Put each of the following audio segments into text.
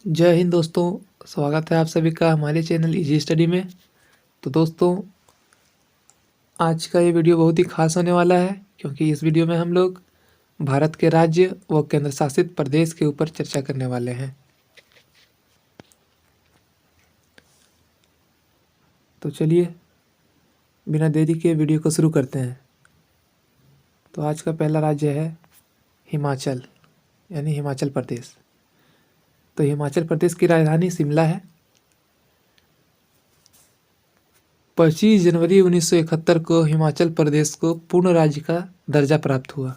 जय हिंद दोस्तों। स्वागत है आप सभी का हमारे चैनल इजी स्टडी में। तो दोस्तों, आज का ये वीडियो बहुत ही खास होने वाला है क्योंकि इस वीडियो में हम लोग भारत के राज्य व केंद्र शासित प्रदेश के ऊपर चर्चा करने वाले हैं। तो चलिए बिना देरी के वीडियो को शुरू करते हैं। तो आज का पहला राज्य है हिमाचल, यानी हिमाचल प्रदेश। तो हिमाचल प्रदेश की राजधानी शिमला है। 25 जनवरी 1971 को हिमाचल प्रदेश को पूर्ण राज्य का दर्जा प्राप्त हुआ।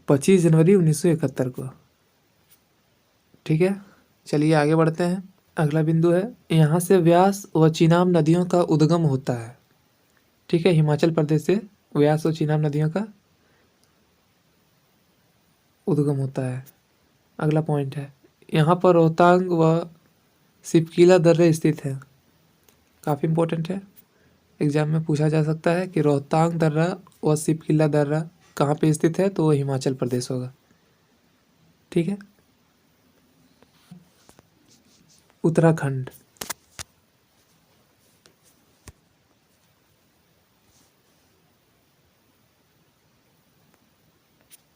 25 जनवरी 1971 को। ठीक है, चलिए आगे बढ़ते हैं। अगला बिंदु है, यहाँ से व्यास व चीनाब नदियों का उद्गम होता है। ठीक है, हिमाचल प्रदेश से व्यास व चीनाब नदियों का उद्गम होता है। अगला पॉइंट है, यहाँ पर रोहतांग व सिपकिला दर्रे स्थित है। काफ़ी इंपॉर्टेंट है, एग्जाम में पूछा जा सकता है कि रोहतांग दर्रा व सिपकिला दर्रा कहाँ पे स्थित है, तो वो हिमाचल प्रदेश होगा। ठीक है, उत्तराखंड।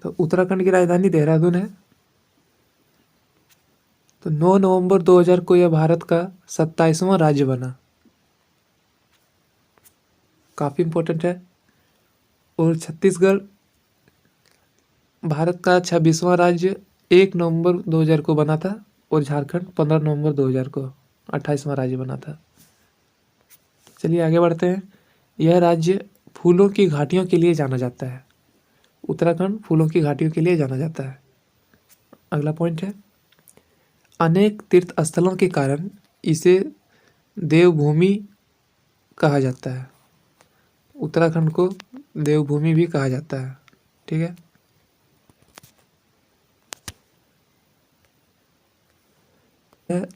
तो उत्तराखंड की राजधानी देहरादून है। तो 9 नवंबर 2000 को यह भारत का 27वां राज्य बना। काफ़ी इंपॉर्टेंट है। और छत्तीसगढ़ भारत का 26वां राज्य 1 नवंबर 2000 को बना था। और झारखंड 15 नवंबर 2000 को 28वां राज्य बना था। चलिए आगे बढ़ते हैं। यह राज्य फूलों की घाटियों के लिए जाना जाता है। उत्तराखंड फूलों की घाटियों के लिए जाना जाता है। अगला पॉइंट है, अनेक तीर्थ स्थलों के कारण इसे देवभूमि कहा जाता है। उत्तराखंड को देवभूमि भी कहा जाता है। ठीक है,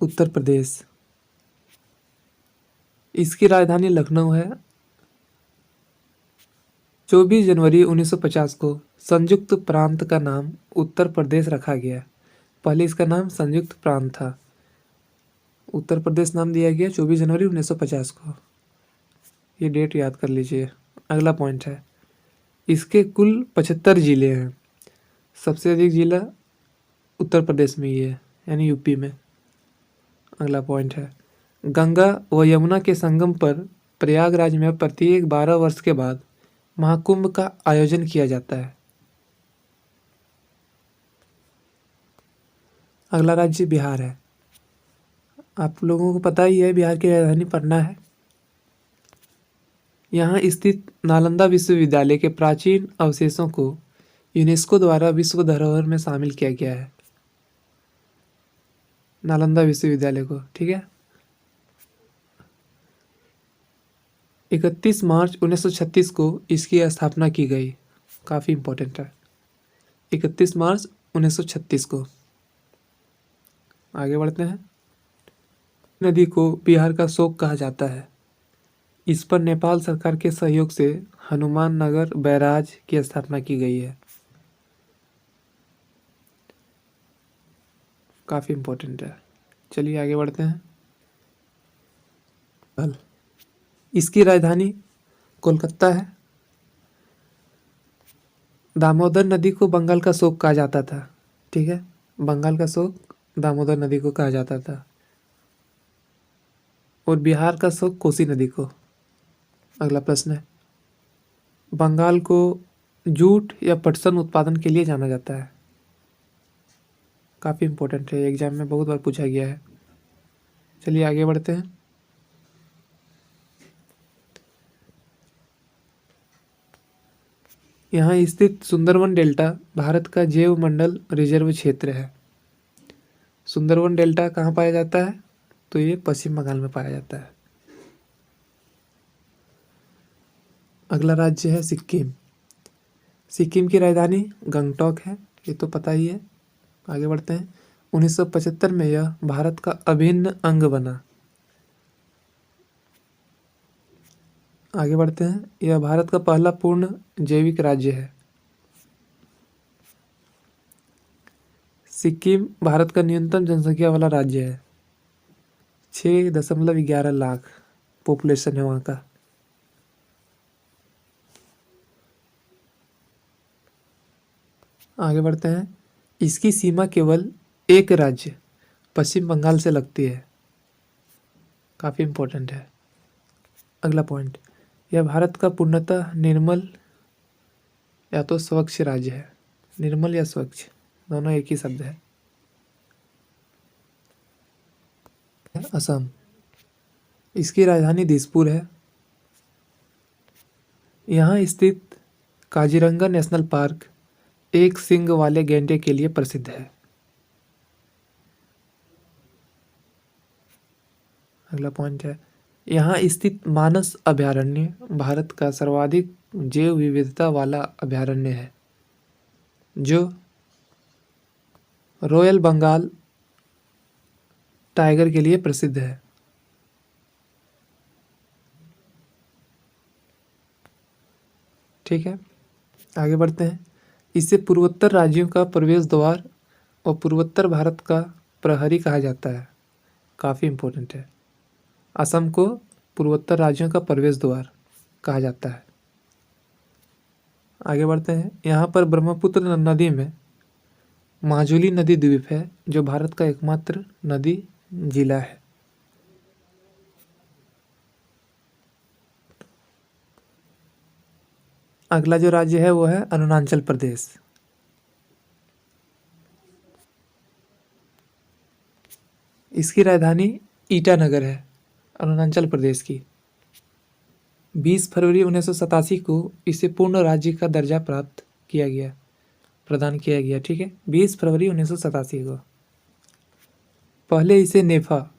उत्तर प्रदेश। इसकी राजधानी लखनऊ है। 24 जनवरी 1950 को संयुक्त प्रांत का नाम उत्तर प्रदेश रखा गया। पहले इसका नाम संयुक्त प्रांत था, उत्तर प्रदेश नाम दिया गया 24 जनवरी 1950 को। ये डेट याद कर लीजिए। अगला पॉइंट है, इसके कुल 75 जिले हैं। सबसे अधिक जिला उत्तर प्रदेश में ही है, यानी यूपी में। अगला पॉइंट है, गंगा व यमुना के संगम पर प्रयागराज में प्रत्येक 12 वर्ष के बाद महाकुंभ का आयोजन किया जाता है। अगला राज्य बिहार है। आप लोगों को पता ही है बिहार की राजधानी पटना है। यहाँ स्थित नालंदा विश्वविद्यालय के प्राचीन अवशेषों को यूनेस्को द्वारा विश्व धरोहर में शामिल किया गया है। नालंदा विश्वविद्यालय को। ठीक है, 31 मार्च 1936 को इसकी स्थापना की गई। काफ़ी इंपॉर्टेंट है, 31 मार्च 1936 को। आगे बढ़ते हैं। नदी को बिहार का शोक कहा जाता है। इस पर नेपाल सरकार के सहयोग से हनुमान नगर बैराज की स्थापना की गई है। काफ़ी इंपॉर्टेंट है। चलिए आगे बढ़ते हैं। इसकी राजधानी कोलकाता है। दामोदर नदी को बंगाल का शोक कहा जाता था। ठीक है, बंगाल का शोक दामोदर नदी को कहा जाता था। और बिहार का शोक कोसी नदी को। अगला प्रश्न है, बंगाल को जूट या पटसन उत्पादन के लिए जाना जाता है। काफ़ी इंपॉर्टेंट है, एग्जाम में बहुत बार पूछा गया है। चलिए आगे बढ़ते हैं। यहाँ स्थित सुंदरवन डेल्टा भारत का जैव मंडल रिजर्व क्षेत्र है। सुंदरवन डेल्टा कहाँ पाया जाता है, तो ये पश्चिम बंगाल में पाया जाता है। अगला राज्य है सिक्किम। सिक्किम की राजधानी गंगटोक है, ये तो पता ही है। आगे बढ़ते हैं। 1975 में यह भारत का अभिन्न अंग बना। आगे बढ़ते हैं। यह भारत का पहला पूर्ण जैविक राज्य है। सिक्किम भारत का न्यूनतम जनसंख्या वाला राज्य है। 6.11 लाख पॉपुलेशन है वहाँ का। आगे बढ़ते हैं। इसकी सीमा केवल एक राज्य पश्चिम बंगाल से लगती है। काफ़ी इम्पोर्टेंट है। अगला पॉइंट, यह भारत का पूर्णतः निर्मल या तो स्वच्छ राज्य है। निर्मल या स्वच्छ दोनों एक ही शब्द है। असम, इसकी राजधानी दिसपुर है। यहाँ स्थित काजीरंगा नेशनल पार्क एक सींग वाले गैंडे के लिए प्रसिद्ध है। अगला पॉइंट है, यहाँ स्थित मानस अभयारण्य भारत का सर्वाधिक जैव विविधता वाला अभयारण्य है, जो रॉयल बंगाल टाइगर के लिए प्रसिद्ध है। ठीक है, आगे बढ़ते हैं। इसे पूर्वोत्तर राज्यों का प्रवेश द्वार और पूर्वोत्तर भारत का प्रहरी कहा जाता है। काफ़ी इम्पोर्टेंट है। असम को पूर्वोत्तर राज्यों का प्रवेश द्वार कहा जाता है। आगे बढ़ते हैं। यहाँ पर ब्रह्मपुत्र नदी में माजुली नदी द्वीप है, जो भारत का एकमात्र नदी जिला है। अगला जो राज्य है वो है अरुणाचल प्रदेश। इसकी राजधानी ईटानगर है, अरुणाचल प्रदेश की। 20 फरवरी 1987 को इसे पूर्ण राज्य का दर्जा प्रदान किया गया। ठीक है, 20 फरवरी 1987 को। पहले इसे नेफा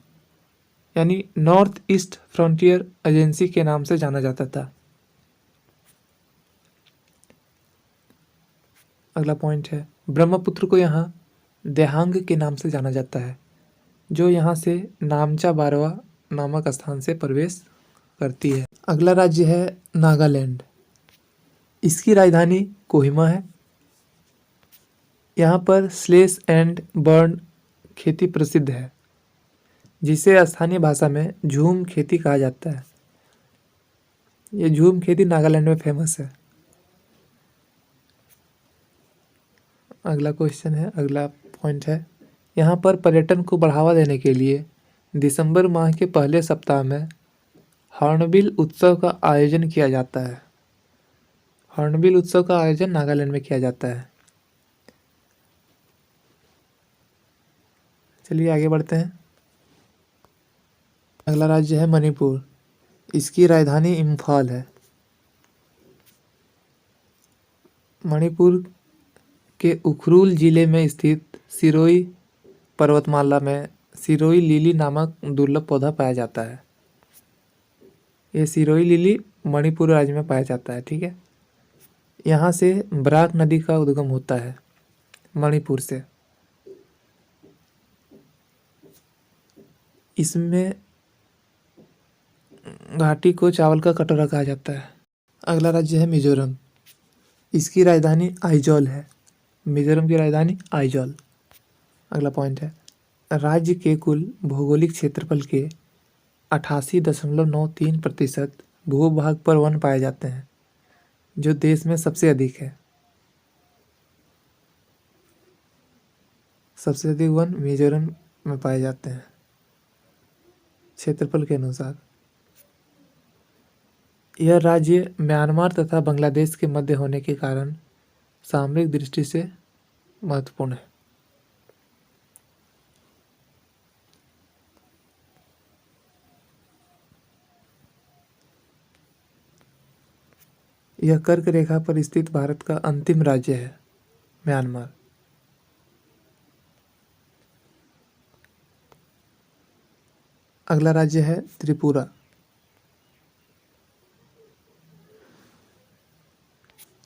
यानी नॉर्थ ईस्ट फ्रंटियर एजेंसी के नाम से जाना जाता था। अगला पॉइंट है, ब्रह्मपुत्र को यहाँ देहांग के नाम से जाना जाता है, जो यहाँ से नामचा बारवा नामक स्थान से प्रवेश करती है। अगला राज्य है नागालैंड। इसकी राजधानी कोहिमा है। यहाँ पर स्लेश एंड बर्न खेती प्रसिद्ध है, जिसे स्थानीय भाषा में झूम खेती कहा जाता है। ये झूम खेती नागालैंड में फेमस है। अगला क्वेश्चन है, अगला पॉइंट है, यहाँ पर पर्यटन को बढ़ावा देने के लिए दिसंबर माह के पहले सप्ताह में हॉर्नबिल उत्सव का आयोजन किया जाता है। हॉर्नबिल उत्सव का आयोजन नागालैंड में किया जाता है। चलिए आगे बढ़ते हैं। अगला राज्य है मणिपुर। इसकी राजधानी इम्फाल है। मणिपुर के उखरुल जिले में स्थित सिरोही पर्वतमाला में सिरोही लिली नामक दुर्लभ पौधा पाया जाता है। ये सिरोही लिली मणिपुर राज्य में पाया जाता है। ठीक है, यहाँ से बराक नदी का उद्गम होता है, मणिपुर से। इसमें घाटी को चावल का कटोरा कहा जाता है। अगला राज्य है मिजोरम। इसकी राजधानी आइजॉल है। मिजोरम की राजधानी आइजॉल। अगला पॉइंट है, राज्य के कुल भौगोलिक क्षेत्रफल के 88.93% भूभाग पर वन पाए जाते हैं, जो देश में सबसे अधिक है। सबसे अधिक वन मिजोरम में पाए जाते हैं क्षेत्रफल के अनुसार। यह राज्य म्यांमार तथा बांग्लादेश के मध्य होने के कारण सामरिक दृष्टि से महत्वपूर्ण है। यह कर्क रेखा पर स्थित भारत का अंतिम राज्य है, म्यांमार। अगला राज्य है त्रिपुरा।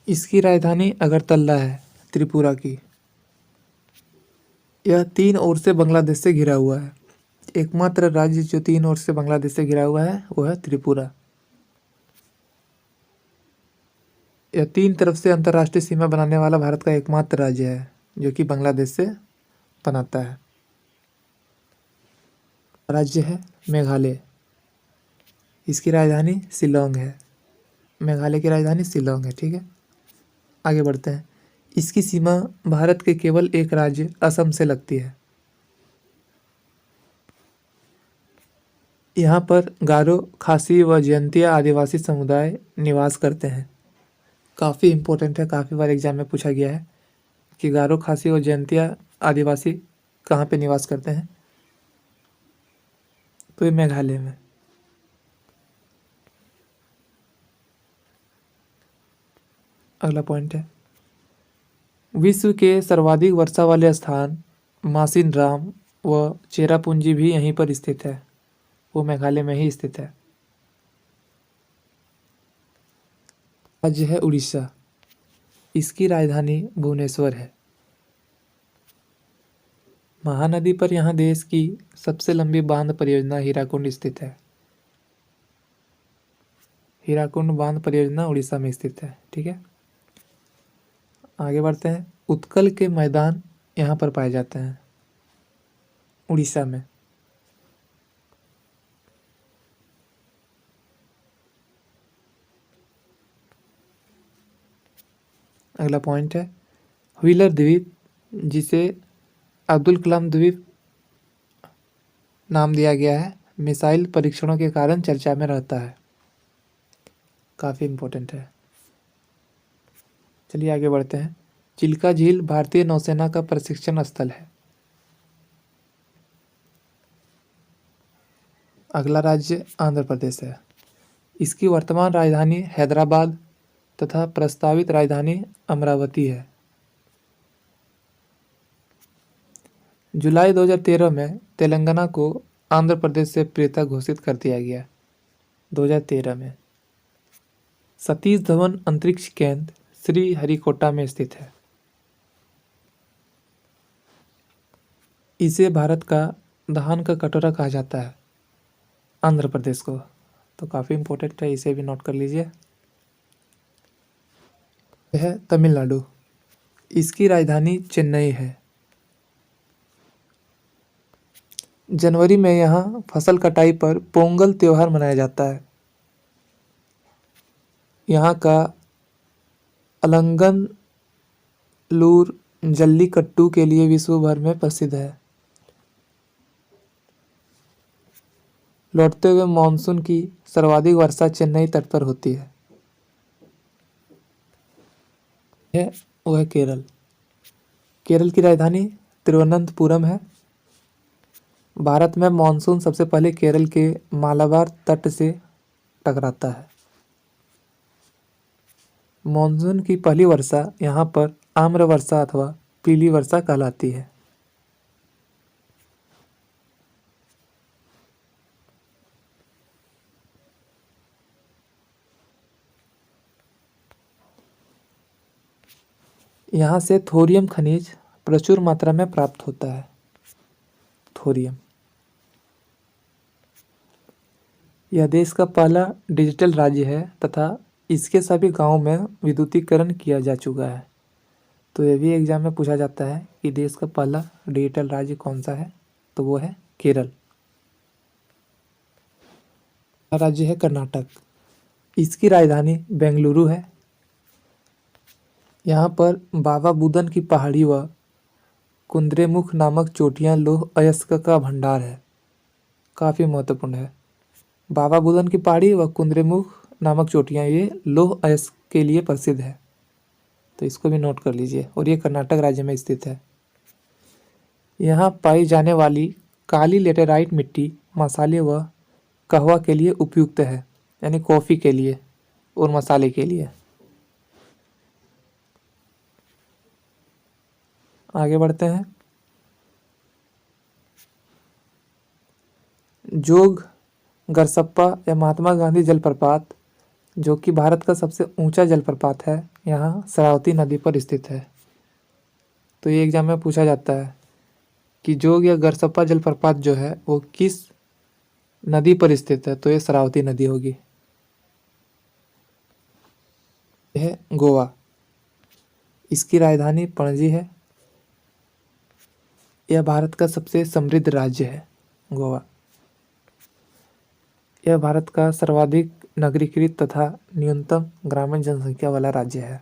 इसकी राजधानी अगरतला है, त्रिपुरा की। यह 3 ओर से बांग्लादेश से घिरा हुआ है। एकमात्र राज्य जो 3 ओर से बांग्लादेश से घिरा हुआ है वो है त्रिपुरा। यह 3 तरफ से अंतर्राष्ट्रीय सीमा बनाने वाला भारत का एकमात्र राज्य है, जो कि बांग्लादेश से बनाता है। राज्य है मेघालय, इसकी राजधानी शिलोंग है। मेघालय की राजधानी शिलोंग है। ठीक है, आगे बढ़ते हैं। इसकी सीमा भारत के केवल एक राज्य असम से लगती है। यहाँ पर गारो, खासी व जयंतिया आदिवासी समुदाय निवास करते हैं। काफ़ी इम्पोर्टेंट है, काफ़ी बार एग्जाम में पूछा गया है कि गारो, खासी और जयंतिया आदिवासी कहाँ पे निवास करते हैं, तो ये मेघालय में। अगला पॉइंट है, विश्व के सर्वाधिक वर्षा वाले स्थान मासिनराम व चेरापूंजी भी यहीं पर स्थित है, वो मेघालय में ही स्थित है। राज्य है उड़ीसा, इसकी राजधानी भुवनेश्वर है। महानदी पर यहाँ देश की सबसे लंबी बांध परियोजना हीराकुंड स्थित है। हीराकुंड बांध परियोजना उड़ीसा में स्थित है। ठीक है, आगे बढ़ते हैं। उत्कल के मैदान यहाँ पर पाए जाते हैं, उड़ीसा में। अगला पॉइंट है, व्हीलर द्वीप, जिसे अब्दुल कलाम द्वीप नाम दिया गया है, मिसाइल परीक्षणों के कारण चर्चा में रहता है। काफ़ी इम्पोर्टेंट है। चलिए आगे बढ़ते हैं। चिल्का झील भारतीय नौसेना का प्रशिक्षण स्थल है। अगला राज्य आंध्र प्रदेश है, इसकी वर्तमान राजधानी हैदराबाद तथा प्रस्तावित राजधानी अमरावती है। जुलाई 2013 में तेलंगाना को आंध्र प्रदेश से पृथक घोषित कर दिया गया। 2013 में। सतीश धवन अंतरिक्ष केंद्र श्री हरिकोटा में स्थित है। इसे भारत का धान का कटोरा कहा जाता है, आंध्र प्रदेश को, तो काफ़ी इम्पोर्टेंट है, इसे भी नोट कर लीजिए। यह है तमिलनाडु, इसकी राजधानी चेन्नई है। जनवरी में यहाँ फसल कटाई पर पोंगल त्योहार मनाया जाता है। यहाँ का अलंगन लूर जल्लीकट्टू के लिए विश्व भर में प्रसिद्ध है। लौटते हुए मानसून की सर्वाधिक वर्षा चेन्नई तट पर होती है। वो है केरल, केरल की राजधानी तिरुवनंतपुरम है। भारत में मानसून सबसे पहले केरल के मालाबार तट से टकराता है। मानसून की पहली वर्षा यहाँ पर आम्र वर्षा अथवा पीली वर्षा कहलाती है। यहाँ से थोरियम खनिज प्रचुर मात्रा में प्राप्त होता है। थोरियम, यह देश का पहला डिजिटल राज्य है तथा इसके सभी गांवों में विद्युतीकरण किया जा चुका है। तो ये भी एग्जाम में पूछा जाता है कि देश का पहला डिजिटल राज्य कौन सा है, तो वो है केरल। राज्य है कर्नाटक, इसकी राजधानी बेंगलुरु है। यहाँ पर बाबा बुदन की पहाड़ी व कुंद्रेमुख नामक चोटियाँ लौह अयस्क का भंडार है। काफ़ी महत्वपूर्ण है। बाबा बुदन की पहाड़ी व कुंद्रेमुख नामक चोटियाँ ये लौह अयस्क के लिए प्रसिद्ध है, तो इसको भी नोट कर लीजिए। और ये कर्नाटक राज्य में स्थित है। यहाँ पाई जाने वाली काली लेटेराइट मिट्टी मसाले व कहवा के लिए उपयुक्त है, यानी कॉफ़ी के लिए और मसाले के लिए। आगे बढ़ते हैं। जोग गरसप्पा या महात्मा गांधी जलप्रपात, जो कि भारत का सबसे ऊंचा जलप्रपात है, यहाँ शरावती नदी पर स्थित है। तो ये एग्जाम में पूछा जाता है कि जोग या गरसप्पा जलप्रपात जो है वो किस नदी पर स्थित है, तो ये शरावती नदी होगी। यह है गोवा, इसकी राजधानी पणजी है। यह भारत का सबसे समृद्ध राज्य है। गोवा। यह भारत का सर्वाधिक नगरीकृत तथा न्यूनतम ग्रामीण जनसंख्या वाला राज्य है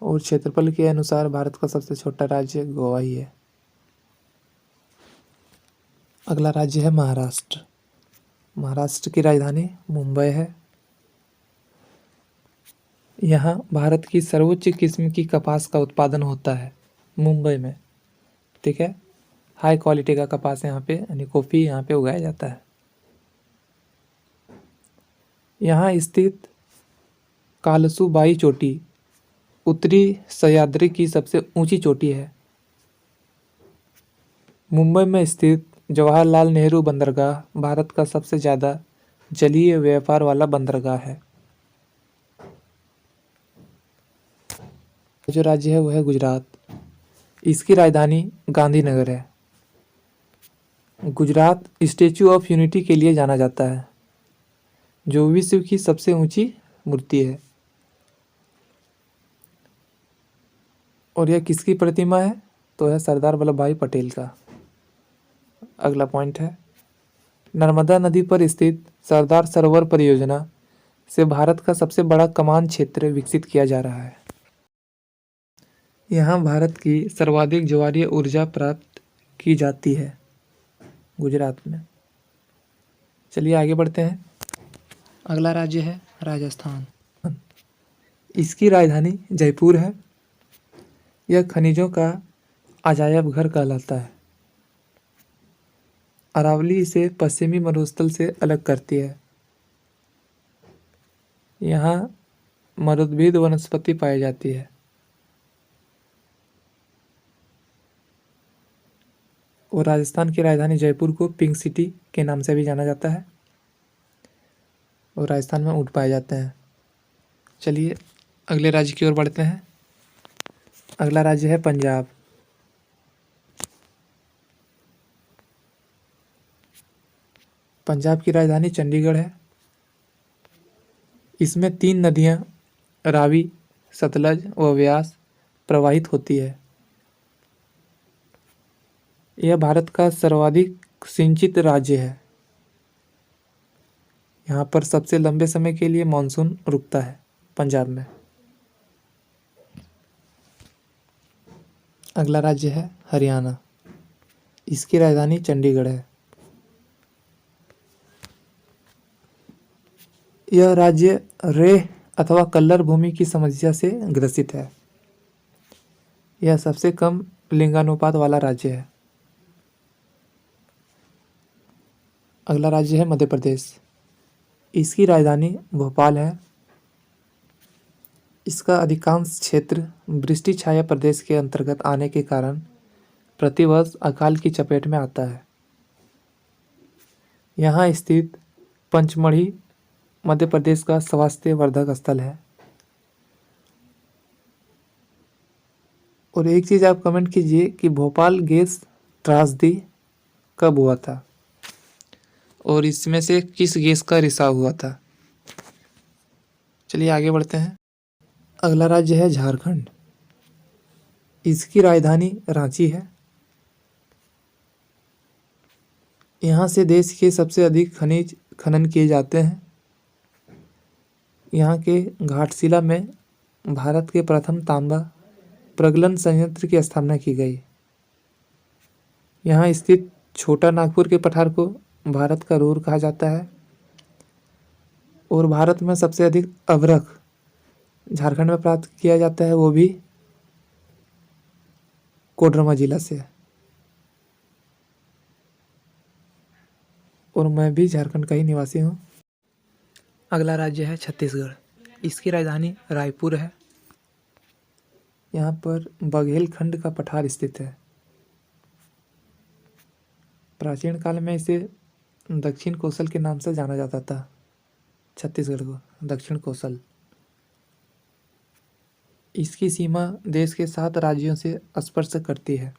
और क्षेत्रफल के अनुसार भारत का सबसे छोटा राज्य गोवा ही है। अगला राज्य है महाराष्ट्र। महाराष्ट्र की राजधानी मुंबई है। यहाँ भारत की सर्वोच्च किस्म की कपास का उत्पादन होता है मुंबई में। ठीक है, हाई क्वालिटी का कपास यहाँ पे यानी कॉफ़ी यहाँ पे उगाया जाता है। यहाँ स्थित कालसुबाई चोटी उत्तरी सह्याद्री की सबसे ऊंची चोटी है। मुंबई में स्थित जवाहरलाल नेहरू बंदरगाह भारत का सबसे ज़्यादा जलीय व्यापार वाला बंदरगाह है। जो राज्य है वो है गुजरात। इसकी राजधानी गांधीनगर है। गुजरात स्टैचू ऑफ यूनिटी के लिए जाना जाता है जो विश्व की सबसे ऊंची मूर्ति है। और यह किसकी प्रतिमा है? तो है सरदार वल्लभ भाई पटेल का। अगला पॉइंट है नर्मदा नदी पर स्थित सरदार सरोवर परियोजना से भारत का सबसे बड़ा कमान क्षेत्र विकसित किया जा रहा है। यहाँ भारत की सर्वाधिक ज्वारीय ऊर्जा प्राप्त की जाती है गुजरात में। चलिए आगे बढ़ते हैं। अगला राज्य है राजस्थान। इसकी राजधानी जयपुर है। यह खनिजों का अजायब घर कहलाता है। अरावली इसे पश्चिमी मरुस्थल से अलग करती है। यहाँ मरुद्भिद वनस्पति पाई जाती है। और राजस्थान की राजधानी जयपुर को पिंक सिटी के नाम से भी जाना जाता है। और राजस्थान में ऊँट पाए जाते हैं। चलिए अगले राज्य की ओर बढ़ते हैं। अगला राज्य है पंजाब। पंजाब की राजधानी चंडीगढ़ है। इसमें 3 नदियाँ रावी, सतलज व व्यास प्रवाहित होती है। यह भारत का सर्वाधिक सिंचित राज्य है। यहाँ पर सबसे लंबे समय के लिए मानसून रुकता है पंजाब में। अगला राज्य है हरियाणा। इसकी राजधानी चंडीगढ़ है। यह राज्य रेह अथवा कल्लर भूमि की समस्या से ग्रसित है। यह सबसे कम लिंगानुपात वाला राज्य है। अगला राज्य है मध्य प्रदेश। इसकी राजधानी भोपाल है। इसका अधिकांश क्षेत्र वृष्टि छाया प्रदेश के अंतर्गत आने के कारण प्रतिवर्ष अकाल की चपेट में आता है। यहाँ स्थित पंचमढ़ी मध्य प्रदेश का स्वास्थ्य वर्धक स्थल है। और एक चीज़ आप कमेंट कीजिए कि भोपाल गैस त्रासदी कब हुआ था और इसमें से किस गैस का रिसाव हुआ था। चलिए आगे बढ़ते हैं। अगला राज्य है झारखंड। इसकी राजधानी रांची है। यहाँ से देश के सबसे अधिक खनिज खनन किए जाते हैं। यहाँ के घाटशिला में भारत के प्रथम तांबा प्रगलन संयंत्र की स्थापना की गई। यहाँ स्थित छोटा नागपुर के पठार को भारत का रूर कहा जाता है। और भारत में सबसे अधिक अभ्रक झारखंड में प्राप्त किया जाता है, वो भी कोडरमा जिला से। और मैं भी झारखंड का ही निवासी हूँ। अगला राज्य है छत्तीसगढ़। इसकी राजधानी रायपुर है। यहाँ पर बघेलखंड का पठार स्थित है। प्राचीन काल में इसे दक्षिण कोसल के नाम से जाना जाता था। छत्तीसगढ़ को दक्षिण कोसल। इसकी सीमा देश के 7 राज्यों से स्पर्श करती है।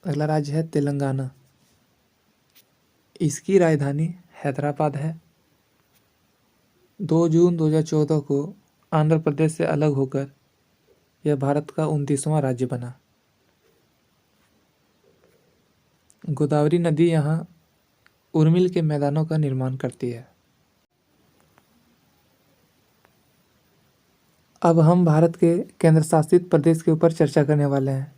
अगला राज्य है तेलंगाना। इसकी राजधानी हैदराबाद है। 2 जून 2014 को आंध्र प्रदेश से अलग होकर यह भारत का 29वां राज्य बना। गोदावरी नदी यहाँ उर्मिल के मैदानों का निर्माण करती है। अब हम भारत के केंद्र शासित प्रदेश के ऊपर चर्चा करने वाले हैं,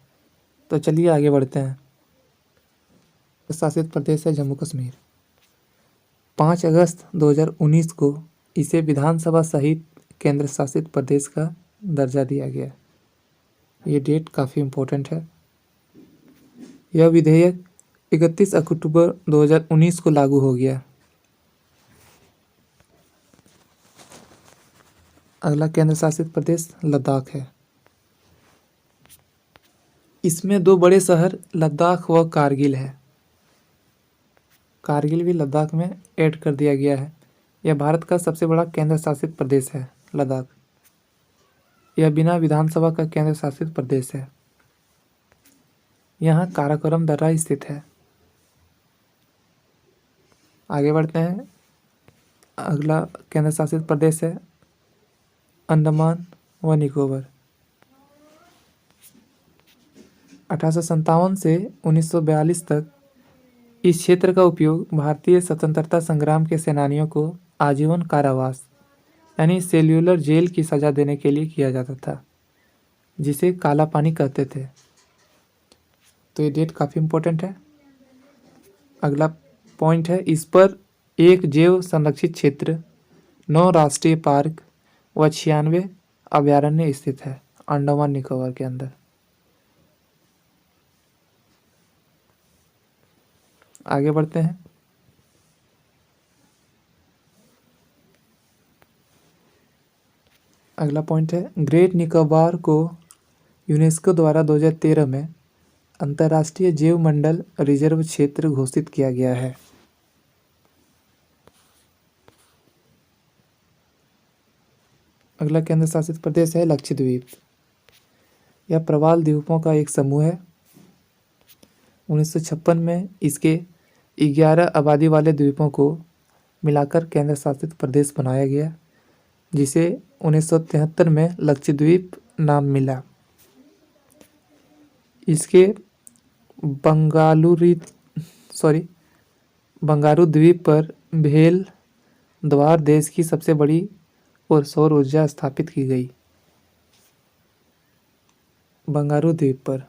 तो चलिए आगे बढ़ते हैं। केंद्र शासित प्रदेश है जम्मू कश्मीर। 5 अगस्त 2019 को इसे विधानसभा सहित केंद्र शासित प्रदेश का दर्जा दिया गया। ये डेट काफ़ी इम्पोर्टेंट है। यह विधेयक 31 अक्टूबर 2019 को लागू हो गया। अगला केंद्र शासित प्रदेश लद्दाख है। इसमें 2 बड़े शहर लद्दाख व कारगिल है। कारगिल भी लद्दाख में ऐड कर दिया गया है। यह भारत का सबसे बड़ा केंद्र शासित प्रदेश है लद्दाख। यह बिना विधानसभा का केंद्र शासित प्रदेश है। यहाँ काराकोरम दर्रा स्थित है। आगे बढ़ते हैं। अगला केंद्र शासित प्रदेश है अंडमान व निकोबार। 1857 से 1942 तक इस क्षेत्र का उपयोग भारतीय स्वतंत्रता संग्राम के सेनानियों को आजीवन कारावास यानी सेल्युलर जेल की सज़ा देने के लिए किया जाता था, जिसे काला पानी कहते थे। तो ये डेट काफ़ी इम्पोर्टेंट है। अगला पॉइंट है, इस पर एक जैव संरक्षित क्षेत्र, 9 राष्ट्रीय पार्क व 96 अभयारण्य स्थित है अंडमान निकोबार के अंदर। आगे बढ़ते हैं। अगला पॉइंट है, ग्रेट निकोबार को यूनेस्को द्वारा 2013 में अंतर्राष्ट्रीय जैव मंडल रिजर्व क्षेत्र घोषित किया गया है। अगला केंद्र शासित प्रदेश है लक्षद्वीप। यह प्रवाल द्वीपों का एक समूह है। 1956 में इसके 11 आबादी वाले द्वीपों को मिलाकर केंद्र शासित प्रदेश बनाया गया, जिसे 1973 में लक्षद्वीप नाम मिला। इसके बंगारू द्वीप पर भेल द्वार देश की सबसे बड़ी और सौर ऊर्जा स्थापित की गई। बंगारू द्वीप पर।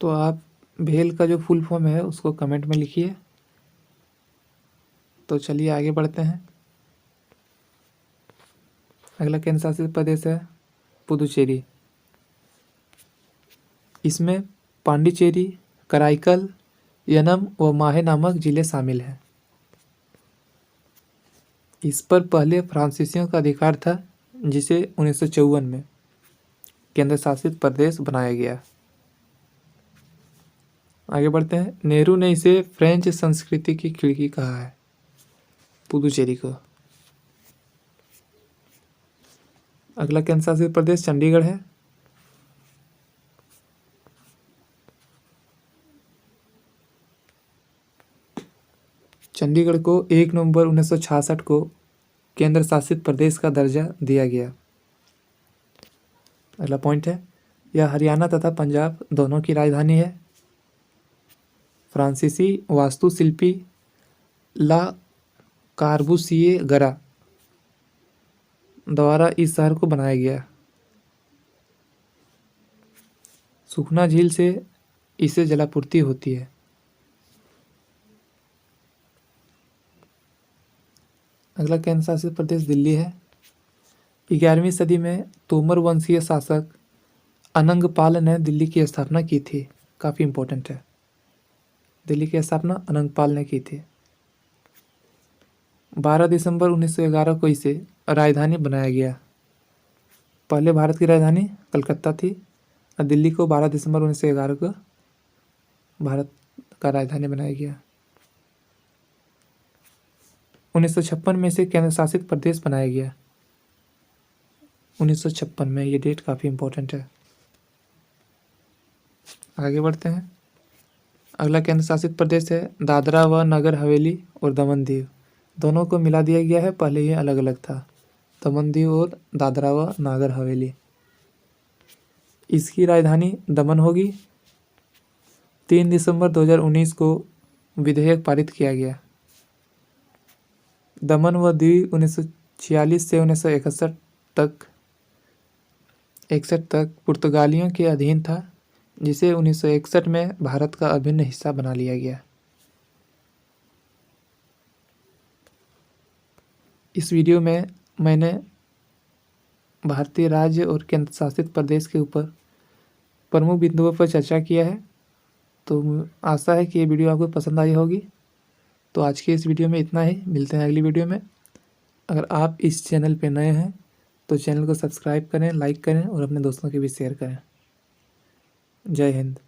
तो आप भेल का जो फुल फॉर्म है उसको कमेंट में लिखिए। तो चलिए आगे बढ़ते हैं। अगला केंद्र शासित प्रदेश है पुदुचेरी। इसमें पांडिचेरी, कराईकल, यनम व माहे नामक जिले शामिल हैं। इस पर पहले फ्रांसीसियों का अधिकार था, जिसे 1954 में केंद्र शासित प्रदेश बनाया गया। आगे बढ़ते हैं। नेहरू ने इसे फ्रेंच संस्कृति की खिड़की कहा है, पुदुचेरी को। अगला केंद्र शासित प्रदेश चंडीगढ़ है। चंडीगढ़ को 1 नवंबर 1966 को केंद्र शासित प्रदेश का दर्जा दिया गया। अगला पॉइंट है, यह हरियाणा तथा पंजाब दोनों की राजधानी है। फ्रांसीसी वास्तुशिल्पी ला कार्बूसिए गरा द्वारा इस शहर को बनाया गया। सुखना झील से इसे जलापूर्ति होती है। अगला केंद्र शासित प्रदेश दिल्ली है। 11वीं सदी में तोमर वंशीय शासक अनंगपाल ने दिल्ली की स्थापना की थी। काफ़ी इम्पोर्टेंट है। दिल्ली की स्थापना अनंगपाल ने की थी। 12 दिसंबर 1911 को इसे राजधानी बनाया गया। पहले भारत की राजधानी कलकत्ता थी और दिल्ली को 12 दिसंबर 1911 को भारत का राजधानी बनाया गया। 1956 में इसे केंद्र शासित प्रदेश बनाया गया। 1956 में, ये डेट काफ़ी इम्पोर्टेंट है। आगे बढ़ते हैं। अगला केंद्र शासित प्रदेश है दादरा व नगर हवेली और दमन दीव। दोनों को मिला दिया गया है, पहले ये अलग अलग था, दमन दीव और दादरा व नागर हवेली। इसकी राजधानी दमन होगी। 3 दिसंबर 2019 को विधेयक पारित किया गया। दमन व दीव 1946 से 1961 तक पुर्तगालियों के अधीन था, जिसे 1961 में भारत का अभिन्न हिस्सा बना लिया गया। इस वीडियो में मैंने भारतीय राज्य और केंद्र शासित प्रदेश के ऊपर प्रमुख बिंदुओं पर चर्चा किया है। तो आशा है कि ये वीडियो आपको पसंद आई होगी। तो आज के इस वीडियो में इतना ही, मिलते हैं अगली वीडियो में। अगर आप इस चैनल पे नए हैं तो चैनल को सब्सक्राइब करें, लाइक करें और अपने दोस्तों के भी शेयर करें। जय हिंद।